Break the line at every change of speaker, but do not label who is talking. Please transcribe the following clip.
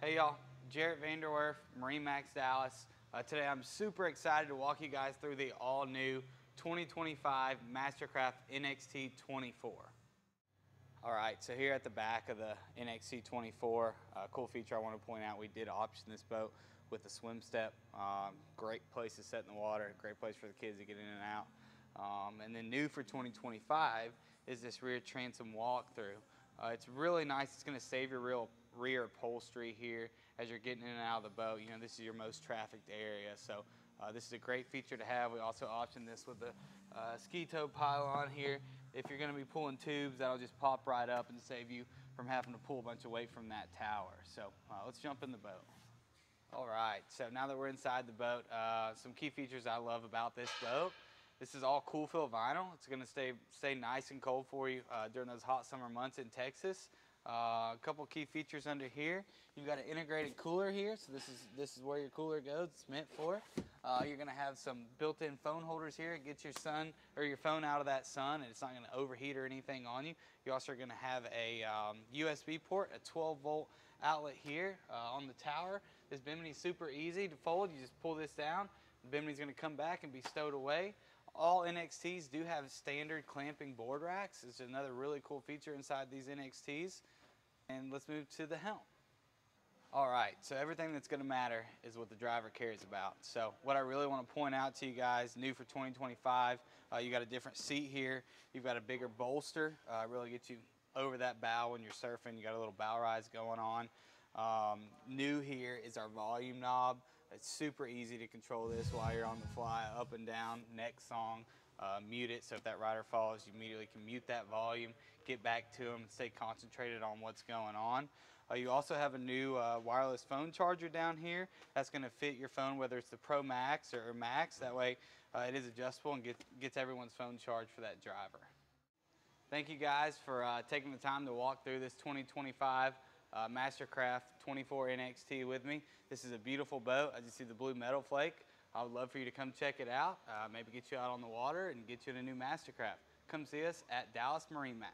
Hey y'all, Jarrett Vanderwerf, MarineMax Dallas. Today I'm super excited to walk you guys through the all-new 2025 Mastercraft NXT24. All right, so here at the back of the NXT24, cool feature I want to point out, we did option this boat with a swim step. Great place to set in the water, great place for the kids to get in and out. And then new for 2025 is this rear transom walkthrough. It's really nice. It's going to save your rear upholstery here as you're getting in and out of the boat. You know, this is your most trafficked area, so this is a great feature to have. We also optioned this with the ski tow pylon here. If you're going to be pulling tubes, that'll just pop right up and save you from having to pull a bunch of weight from that tower. So let's jump in the boat. All right, so now that we're inside the boat, some key features I love about this boat. This is all cool fill vinyl. It's going to stay nice and cold for you during those hot summer months in Texas. A couple key features under here. You've got an integrated cooler here, so this is where your cooler goes. It's meant for. You're going to have some built-in phone holders here. It gets your phone out of that sun, and it's not going to overheat or anything on you. You also are going to have a USB port, a 12-volt outlet here on the tower. This bimini is super easy to fold. You just pull this down. The bimini is going to come back and be stowed away. All NXTs do have standard clamping board racks. It's another really cool feature inside these NXTs. And let's move to the helm. All right, so everything that's going to matter is what the driver cares about. So what I really want to point out to you guys, new for 2025, you got a different seat here. You've got a bigger bolster, really gets you over that bow when you're surfing. You got a little bow rise going on. New here is our volume knob. It's super easy to control this while you're on the fly, up and down, next song, mute it. So if that rider falls, you immediately can mute that volume, get back to them, and stay concentrated on what's going on. You also have a new wireless phone charger down here. That's going to fit your phone, whether it's the Pro Max or Max. That way it is adjustable and gets everyone's phone charged for that driver. Thank you guys for taking the time to walk through this 2025 Mastercraft 24 NXT with me. This is a beautiful boat. As you see the blue metal flake, I would love for you to come check it out, maybe get you out on the water and get you in a new Mastercraft. Come see us at Dallas MarineMax.